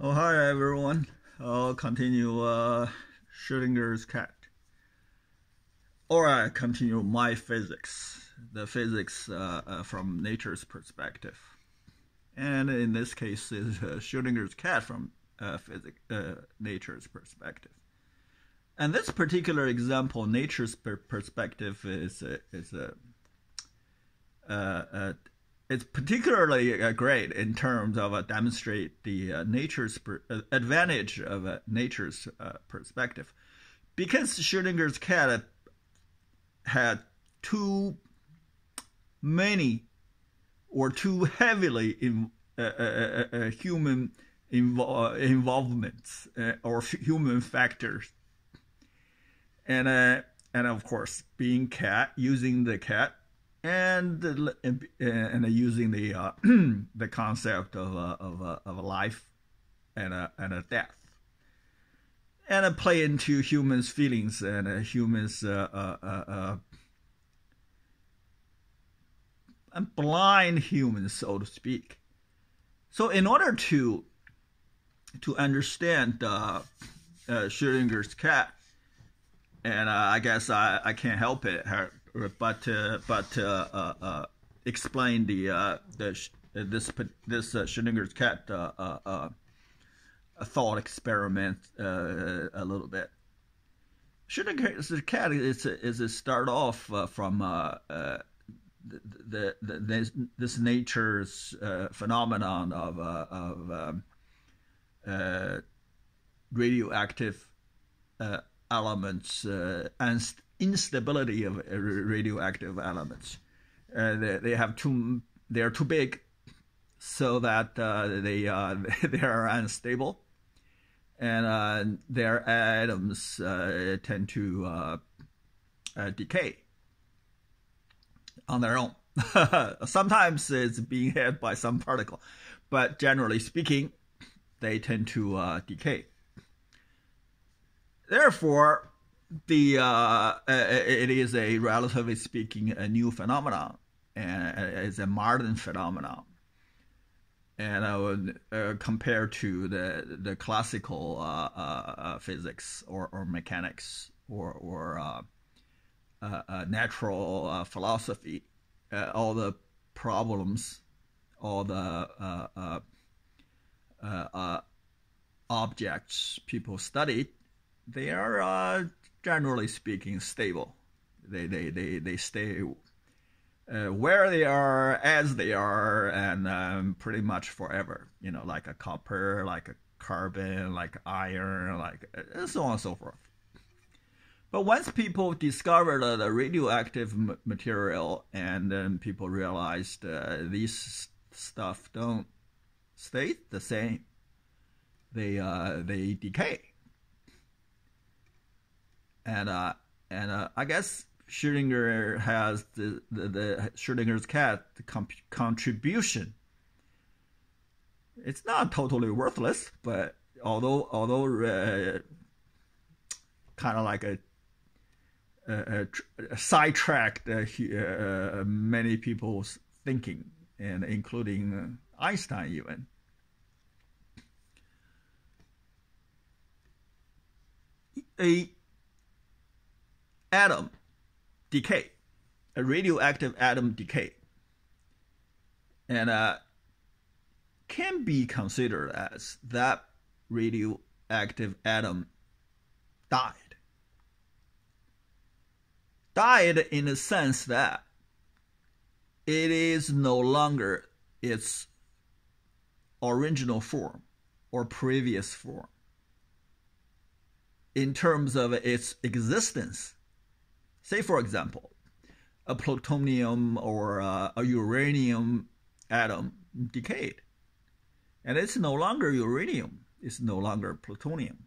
Oh, hi everyone. I'll continue Schrodinger's cat. Or I continue my physics, the physics from nature's perspective. And in this case, is Schrodinger's cat from nature's perspective. And this particular example, nature's perspective, it's particularly great in terms of demonstrate the nature's advantage of nature's perspective, because Schrodinger's cat had too many or too heavily human involvements or human factors, and of course, being cat, using the cat, and using the the concept of a life and a death, and play into humans' feelings and humans' blind humans, so to speak. So, in order to understand Schrodinger's cat, and I guess I can't help it, but explain this Schrodinger's cat thought experiment a little bit. Schrodinger's cat is a start off from this nature's phenomenon of radioactive elements and instability of radioactive elements. They're too big, so that they are unstable, and their atoms tend to decay on their own. Sometimes it's being hit by some particle, but generally speaking, they tend to decay. Therefore, it is a, relatively speaking, a new phenomenon, and it's a modern phenomenon. And compared to the classical physics or mechanics or natural philosophy, all the problems, all the objects people studied, they are generally speaking stable. They stay where they are, as they are, and pretty much forever. You know, like a copper, like a carbon, like iron, like so on and so forth. But once people discovered the radioactive material, and then people realized these stuff don't stay the same. They decay. And I guess Schrodinger has the Schrodinger's cat contribution. It's not totally worthless, but although kind of like a sidetracked many people's thinking, and including Einstein even. A atom decay, a radioactive atom decay, and can be considered as that radioactive atom died. Died in the sense that it is no longer its original form or previous form in terms of its existence. Say, for example, a plutonium or a uranium atom decayed, and it's no longer uranium, it's no longer plutonium.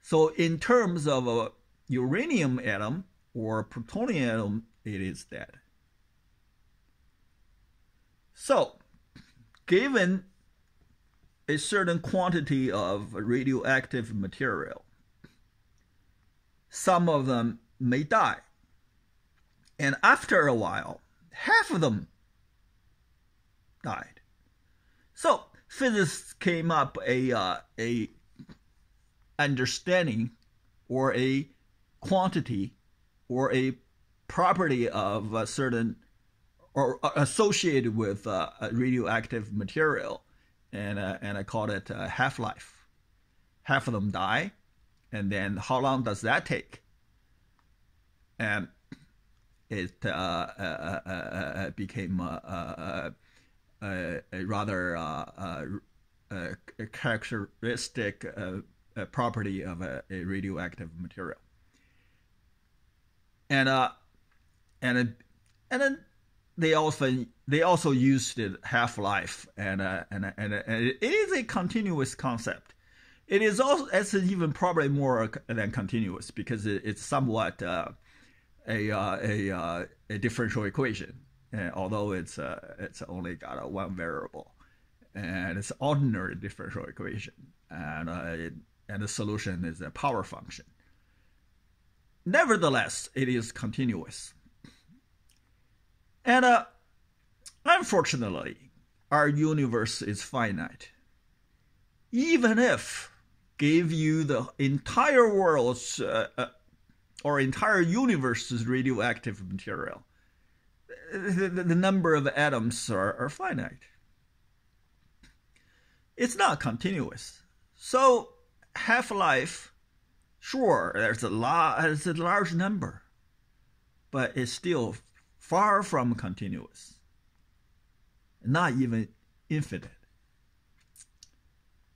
So in terms of a uranium atom or plutonium atom, it is dead. So, given a certain quantity of radioactive material, some of them may die. And after a while, half of them died. So physicists came up a understanding or a quantity or a property of a certain or associated with a radioactive material, and I called it half-life. Half of them die, and then how long does that take? And it became a rather characteristic property of a radioactive material. And then they also used it half-life, and it is a continuous concept. It is also, it's even probably more than continuous, because it's somewhat a differential equation, although it's only got one variable, and it's ordinary differential equation, and the solution is a power function. Nevertheless, it is continuous. And unfortunately, our universe is finite. Even if gave you the entire world's or entire universe's radioactive material, the number of atoms are finite. It's not continuous. So half-life, sure, there's a large number, but it's still far from continuous, not even infinite.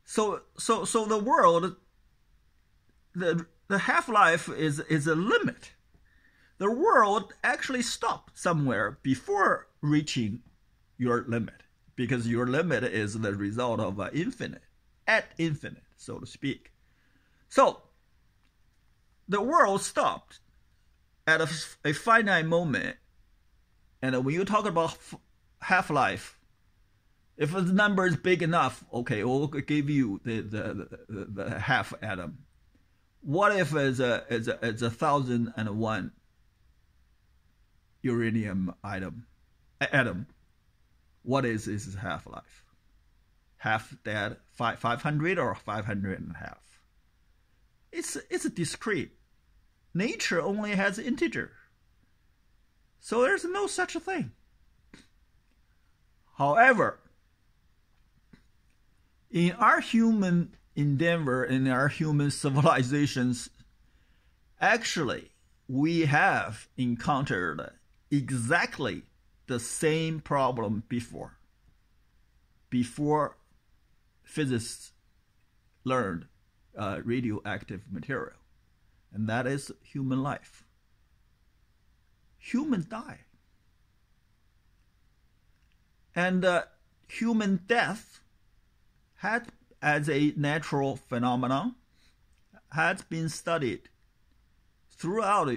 So the world, the half-life is a limit. The world actually stops somewhere before reaching your limit, because your limit is the result of infinite, at infinite, so to speak. So the world stopped at a finite moment. And when you talk about half-life, if the number is big enough, okay, we'll give you the half atom. What if it's 1,001 uranium atom? What is its half-life? Half that 500 or 500 and a half? It's a discrete. Nature only has integer. So there's no such a thing. However, in our human endeavor, in our human civilizations, actually, we have encountered exactly the same problem before physicists learned radioactive material, and that is human life. Humans die. And human death had, as a natural phenomenon, has been studied throughout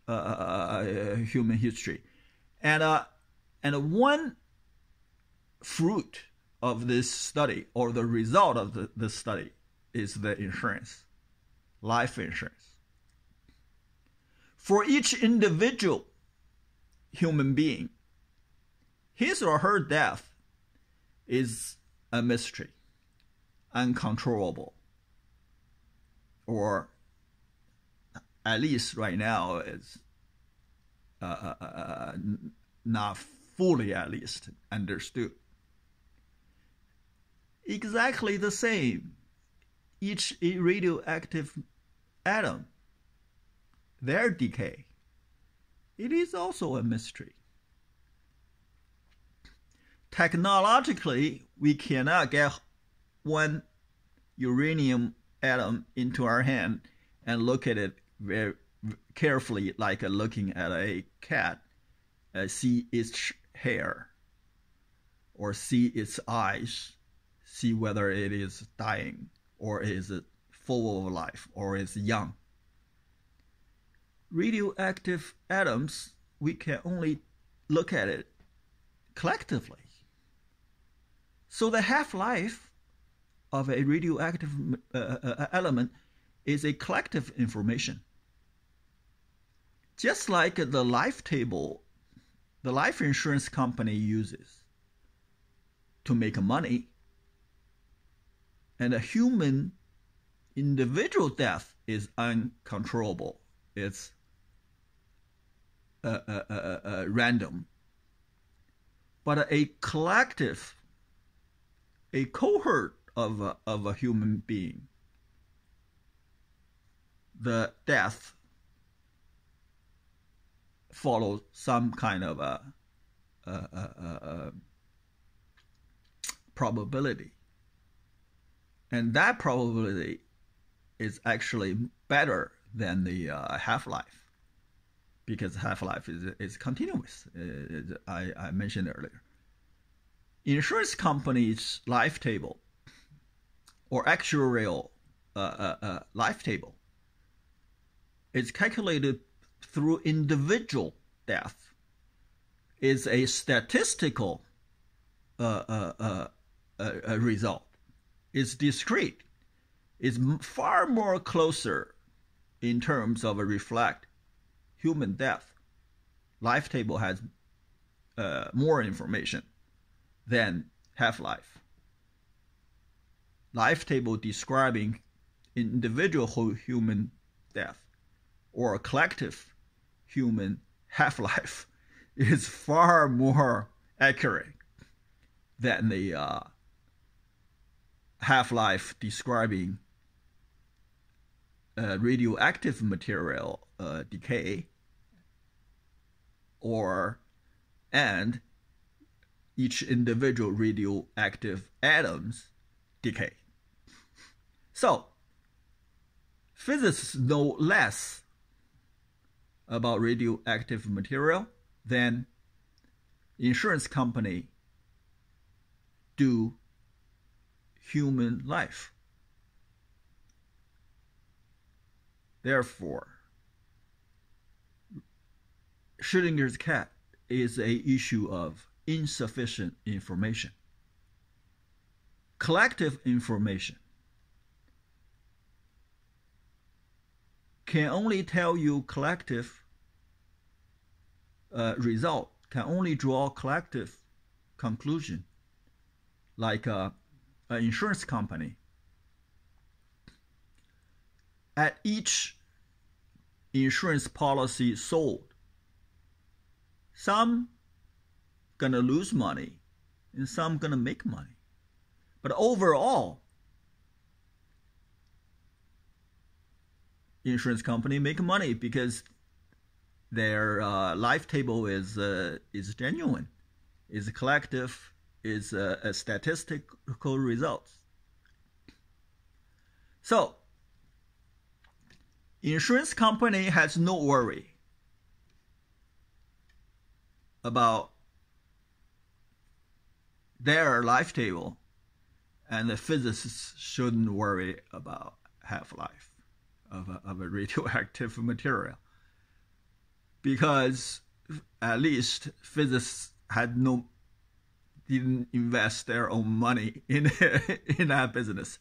human history. And one fruit of this study, or the result of this study, is the insurance, life insurance. For each individual human being, his or her death is a mystery, uncontrollable, or at least right now is not fully, at least, understood. Exactly the same, each radioactive atom, their decay, it is also a mystery. Technologically, we cannot get one uranium atom into our hand and look at it very carefully, like looking at a cat, see its hair, or see its eyes, see whether it is dying, or is it full of life, or is young. Radioactive atoms, we can only look at it collectively. So the half-life of a radioactive element is a collective information. Just like the life table the life insurance company uses to make money, And a human individual death is uncontrollable. It's random. But a collective, a cohort of a human being, the death follows some kind of a probability. And that probability is actually better than the half-life, because half-life is continuous, I mentioned earlier. Insurance companies' life table or actuarial life table is calculated through individual death. Is a statistical result. It's discrete. It's far more closer in terms of reflect human death. Life table has more information than half-life. Life table describing individual human death or a collective human half-life is far more accurate than the half-life describing radioactive material decay and each individual radioactive atoms decay. So physicists know less about radioactive material than insurance company do human life. Therefore, Schrödinger's cat is an issue of insufficient information. Collective information can only tell you collective result, can only draw collective conclusion, like an insurance company. At each insurance policy sold, some gonna lose money and some gonna make money. But overall, insurance company make money because their life table is genuine, is collective, is a statistical results. So, insurance company has no worry about their life table, and the physicists shouldn't worry about half-life of a radioactive material, because at least physicists didn't invest their own money in that business.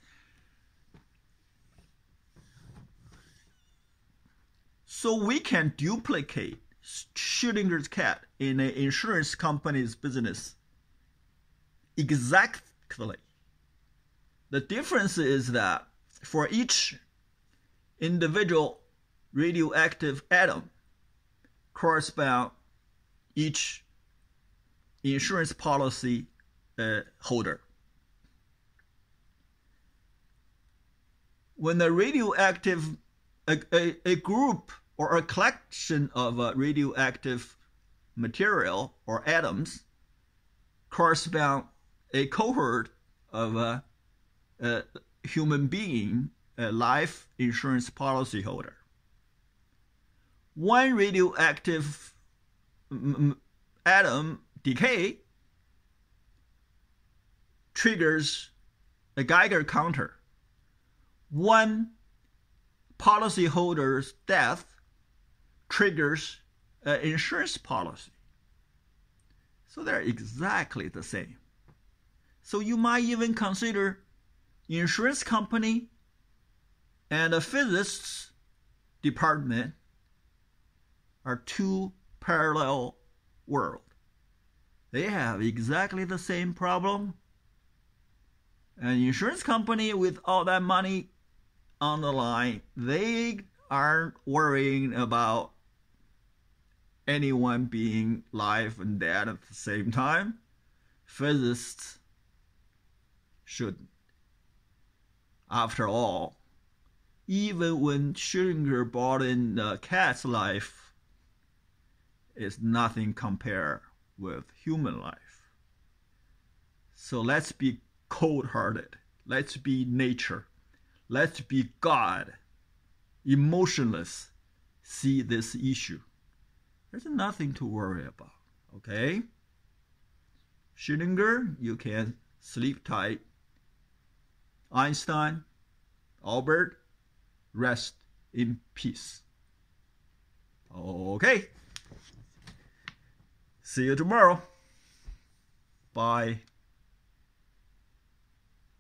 So we can duplicate Schrödinger's cat in an insurance company's business exactly. The difference is that for each individual radioactive atom correspond each insurance policy holder. When the radioactive a group or a collection of radioactive material or atoms correspond a cohort of a human being, a life insurance policy holder. One radioactive atom decay triggers a Geiger counter. One policyholder's death triggers an insurance policy. So they're exactly the same. So you might even consider insurance company and a physics department are two parallel worlds. They have exactly the same problem, An insurance company with all that money on the line, they aren't worrying about anyone being alive and dead at the same time. Physicists shouldn't. After all, even when Schrodinger brought in the cat's life, it's nothing compared with human life. So let's be cold-hearted. Let's be nature. Let's be God. Emotionless. See this issue. There's nothing to worry about. Okay? Schrodinger, you can sleep tight. Einstein, Albert, rest in peace. Okay. See you tomorrow. Bye.